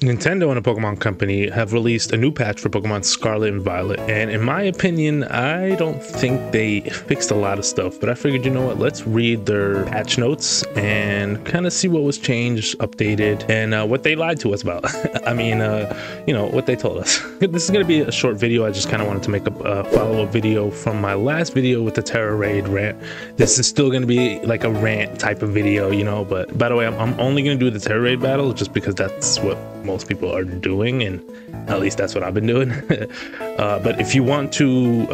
Nintendo and a Pokemon company have released a new patch for Pokemon Scarlet and Violet, and in my opinion, I don't think they fixed a lot of stuff, but I figured, you know what, let's read their patch notes and kind of see what was changed, updated, and what they lied to us about. I mean, you know, what they told us. This is going to be a short video. I just kind of wanted to make a follow-up video from my last video with the Terra Raid rant. This is still going to be like a rant type of video, you know, but by the way, I'm only going to do the Terra Raid battle just because that's what most people are doing, and at least that's what I've been doing. But if you want to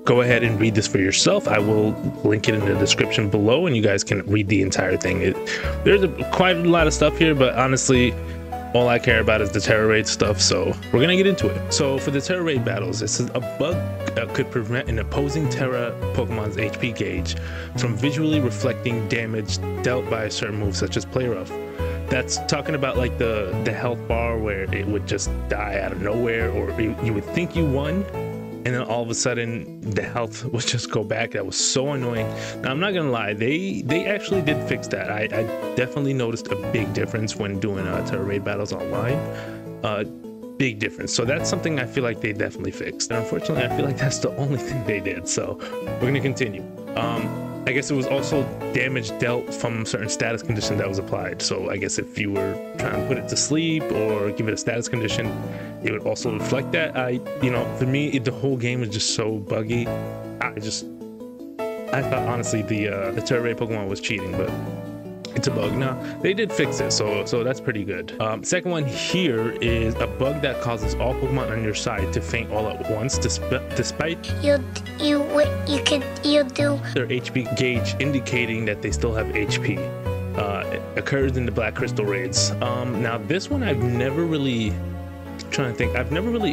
go ahead and read this for yourself, I will link it in the description below and you guys can read the entire thing. There's quite a lot of stuff here, but honestly all I care about is the Terra Raid stuff, so we're gonna get into it. So for the Terra Raid battles, it says a bug could prevent an opposing Terra Pokemon's HP gauge from visually reflecting damage dealt by a certain move such as Play Rough. That's talking about like the health bar where it would just die out of nowhere, or you would think you won and then all of a sudden the health would just go back. That was so annoying. Now I'm not gonna lie, they actually did fix that. I definitely noticed a big difference when doing Terra Raid battles online. Big difference. So that's something I feel like they definitely fixed, and unfortunately I feel like that's the only thing they did. So we're gonna continue. I guess it was also damage dealt from certain status condition that was applied. So I guess if you were trying to put it to sleep or give it a status condition, it would also reflect that. You know, for me, the whole game was just so buggy. I thought honestly the Terra Raid Pokemon was cheating, but it's a bug. Now they did fix it, so that's pretty good. Second one here is a bug that causes all Pokemon on your side to faint all at once, despite you do their HP gauge indicating that they still have HP. It occurs in the Black Crystal raids. Now this one I've never really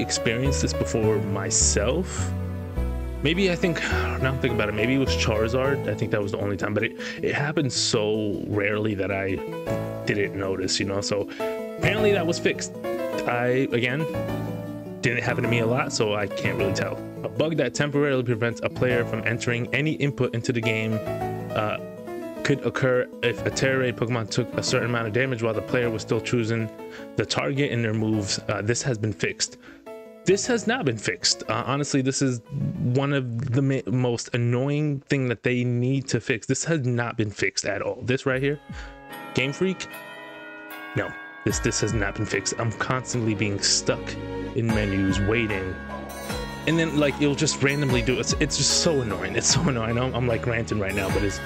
experienced this before myself. Maybe, I think, now I'm thinking about it, maybe it was Charizard. I think that was the only time, but it happened so rarely that I didn't notice, you know. So apparently that was fixed. Again, didn't happen to me a lot, so I can't really tell. A bug that temporarily prevents a player from entering any input into the game could occur if a Terra Raid Pokemon took a certain amount of damage while the player was still choosing the target in their moves. This has been fixed. This has not been fixed. Honestly, this is one of the most annoying thing that they need to fix. This has not been fixed at all. This right here, Gamefreak, no, this has not been fixed. I'm constantly being stuck in menus waiting, and then like it'll just randomly do it. It's just so annoying. It's so annoying. I know I'm like ranting right now, but it's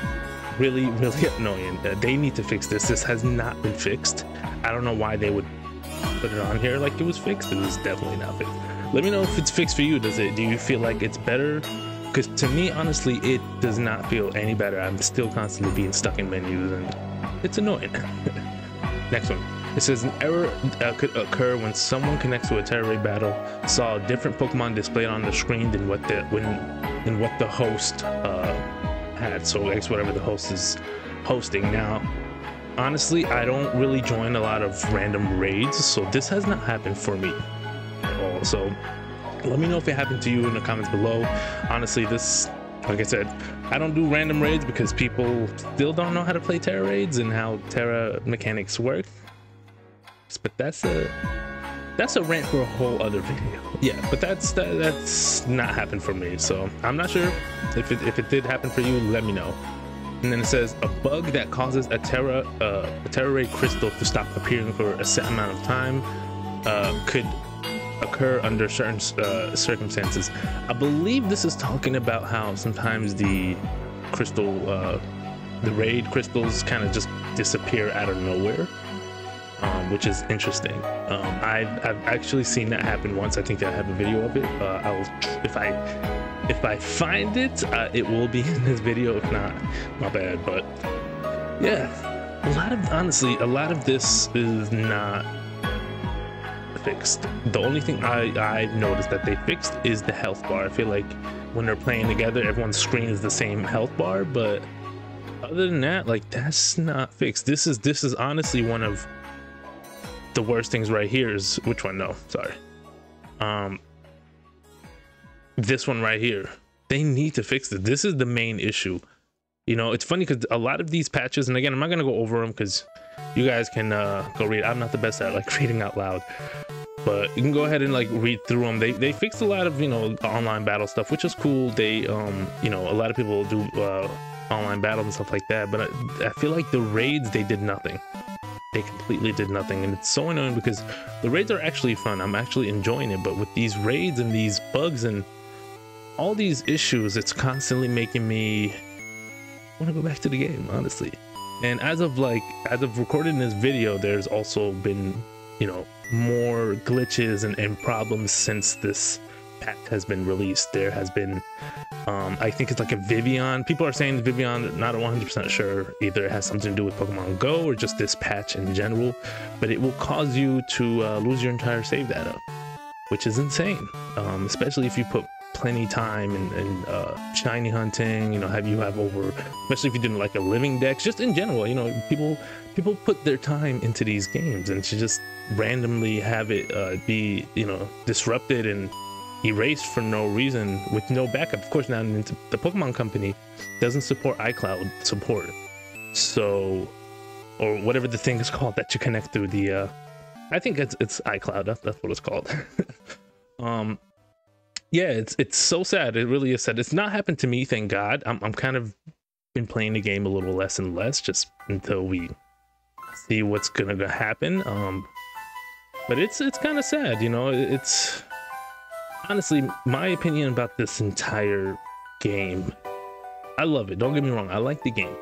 really annoying. They need to fix this. This has not been fixed. I don't know why they would put it on here like it was fixed. It was definitely not fixed. Let me know if it's fixed for you. Do you feel like it's better? Because to me, honestly, it does not feel any better. I'm still constantly being stuck in menus and it's annoying. Next one. It says an error could occur when someone connects to a Terra Raid battle saw a different Pokemon displayed on the screen than what the host had. So I guess whatever the host is hosting. Now, honestly, I don't really join a lot of random raids, so this has not happened for me at all. So let me know if it happened to you in the comments below. Honestly, this, like I said, I don't do random raids because people still don't know how to play Terra Raids and how Terra mechanics work. But that's a rant for a whole other video. Yeah, but that's not happened for me, so I'm not sure if it did happen for you. Let me know. And then it says a bug that causes a Terra Raid crystal to stop appearing for a set amount of time could occur under certain circumstances. I believe this is talking about how sometimes the crystal, the raid crystals kind of just disappear out of nowhere, which is interesting. I've actually seen that happen once. I think I have a video of it. If I find it, it will be in this video. If not, my bad. But yeah, honestly, a lot of this is not fixed. The only thing I've noticed that they fixed is the health bar. I feel like when they're playing together, everyone's screen is the same health bar, but other than that, like, that's not fixed. This is honestly one of the worst things right here. Is which one? No, sorry. This one right here. They need to fix it. This is the main issue. You know, it's funny because a lot of these patches, and again, I'm not gonna go over them because you guys can go read. I'm not the best at like reading out loud, but you can go ahead and like read through them. They fixed a lot of, you know, online battle stuff, which is cool. They you know, a lot of people do online battles and stuff like that, but I feel like the raids, they did nothing. They completely did nothing, and it's so annoying because the raids are actually fun. I'm actually enjoying it, but with these raids and these bugs and all these issues, it's constantly making me want to go back to the game, honestly. And as of recording this video, there's also been, you know, more glitches and problems since this patch has been released. There has been I think it's like a Vivian. People are saying Vivian, not 100% sure. Either it has something to do with Pokemon Go or just this patch in general, but it will cause you to lose your entire save data, which is insane, especially if you put plenty time and shiny hunting, you know, have over, especially if you didn't like a living dex, just in general, you know, people put their time into these games, and to just randomly have it be, you know, disrupted and erased for no reason with no backup. Of course, now the Pokemon Company doesn't support iCloud support, so, or whatever the thing is called that you connect through the I think it's iCloud. That's what it's called. Yeah, it's so sad. It really is sad. It's not happened to me, thank God. I'm kind of been playing the game a little less and less, just until we see what's gonna happen. But it's kind of sad, you know. It's honestly my opinion about this entire game. I love it, don't get me wrong, I like the game,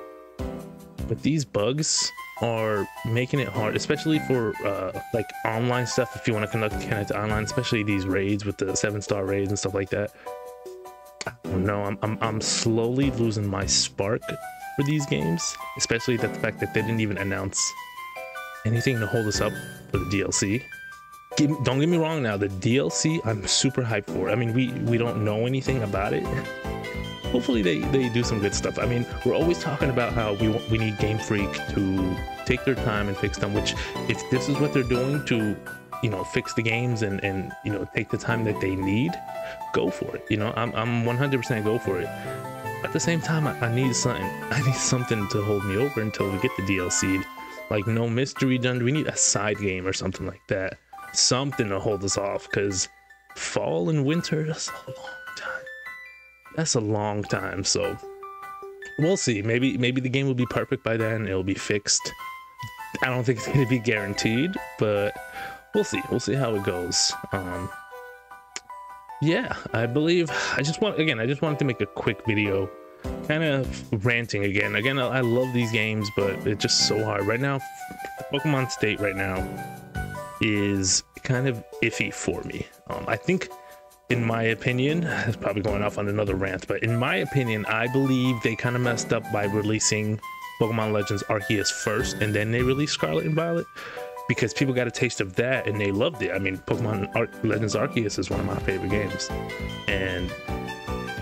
but these bugs are making it hard, especially for like online stuff. If you want to connect online, especially these raids with the 7-star raids and stuff like that. I don't know, I'm slowly losing my spark for these games, especially the fact that they didn't even announce anything to hold us up for the DLC. Don't get me wrong, now the DLC I'm super hyped for. I mean, we don't know anything about it. Hopefully they do some good stuff. I mean, we're always talking about how we need Gamefreak to take their time and fix them, which if this is what they're doing to, you know, fix the games and you know, take the time that they need, go for it. You know, I'm 100% go for it. At the same time, I need something to hold me over until we get the DLC. Like, no mystery dungeon. We need a side game or something like that. Something to hold us off, because fall and winter, that's a long time. That's a long time, so we'll see. Maybe the game will be perfect by then. It'll be fixed. I don't think it's going to be guaranteed, but we'll see. We'll see how it goes. Yeah, I just wanted to make a quick video, kind of ranting again. I love these games, but it's just so hard right now. The Pokemon state right now is kind of iffy for me. I think, in my opinion, it's probably going off on another rant, but in my opinion, I believe they kind of messed up by releasing Pokemon Legends Arceus first, and then they released Scarlet and Violet, because people got a taste of that and they loved it. I mean, Pokemon Legends Arceus is one of my favorite games, and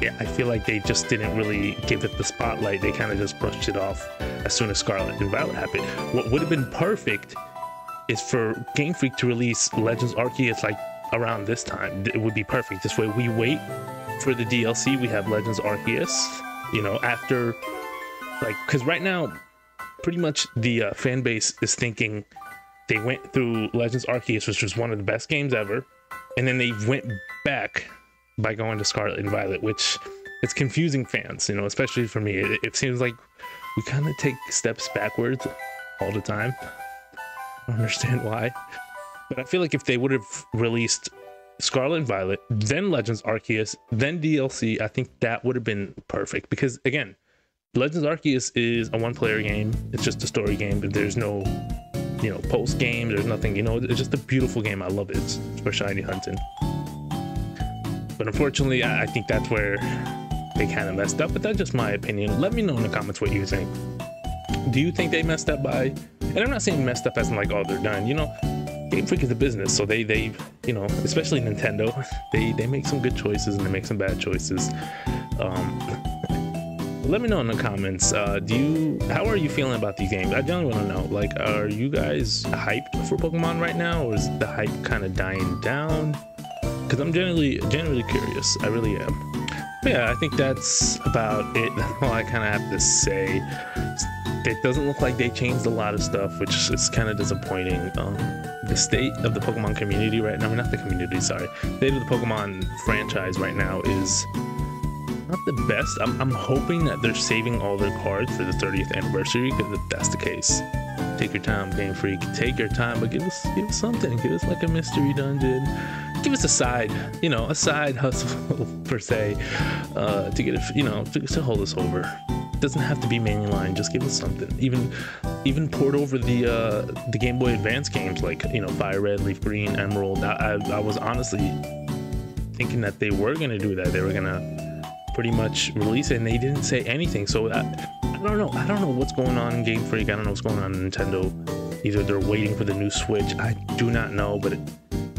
yeah, I feel like they just didn't really give it the spotlight. They kind of just brushed it off as soon as Scarlet and Violet happened. What would have been perfect is for Game Freak to release Legends Arceus like around this time. It would be perfect. This way we wait for the DLC, we have Legends Arceus, you know, after, like, because right now pretty much the fan base is thinking they went through Legends Arceus, which was one of the best games ever, and then they went back by going to Scarlet and Violet, which it's confusing fans, you know, especially for me. It seems like we kind of take steps backwards all the time. I don't understand why, but I feel like if they would have released Scarlet and Violet, then Legends Arceus, then DLC, I think that would have been perfect. Because again, Legends Arceus is a one-player game. It's just a story game, but there's no, you know, post game. There's nothing, you know. It's just a beautiful game. I love it. It's for shiny hunting. But unfortunately, I think that's where they kind of messed up. But that's just my opinion. Let me know in the comments what you think. Do you think they messed up by? And I'm not saying messed up as in like, oh, they're done. You know, Game Freak is a business, so they you know, especially Nintendo, they make some good choices and they make some bad choices. Let me know in the comments. How are you feeling about these games? I generally want to know, like, are you guys hyped for Pokemon right now, or is the hype kind of dying down? Because I'm generally curious. I really am. But yeah, I think that's about it. That's all I kind of have to say. it doesn't look like they changed a lot of stuff, which is kind of disappointing. The state of the Pokemon community right now, not the community, sorry, state of the Pokemon franchise right now is not the best. I'm hoping that they're saving all their cards for the 30th anniversary, because if that's the case, take your time, Game Freak, take your time, but give us something. Give us like a mystery dungeon. Give us a side, you know, a side hustle per se, to get it, you know, to hold us over. It doesn't have to be mainline. Just give us something. Even port over the Game Boy Advance games, like, you know, Fire Red, Leaf Green, Emerald. I was honestly thinking that they were gonna do that. They were gonna pretty much release it, and they didn't say anything. So I don't know. I don't know what's going on in Game Freak. I don't know what's going on in Nintendo. Either they're waiting for the new Switch. I do not know, but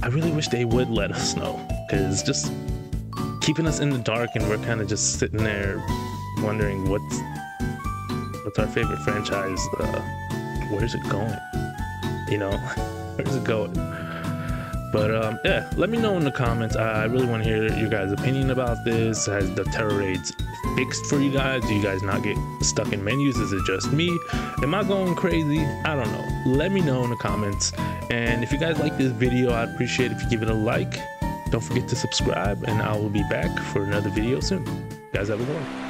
I really wish they would let us know, because just keeping us in the dark, and we're kind of just sitting there wondering what's our favorite franchise. Where's it going? You know, where's it going? But yeah, let me know in the comments. I really want to hear your guys' opinion about this. Has the terror raids fixed for you guys? Do you guys not get stuck in menus? Is it just me? Am I going crazy? I don't know. Let me know in the comments. And if you guys like this video, I'd appreciate if you give it a like. Don't forget to subscribe, and I will be back for another video soon. You guys have a good one.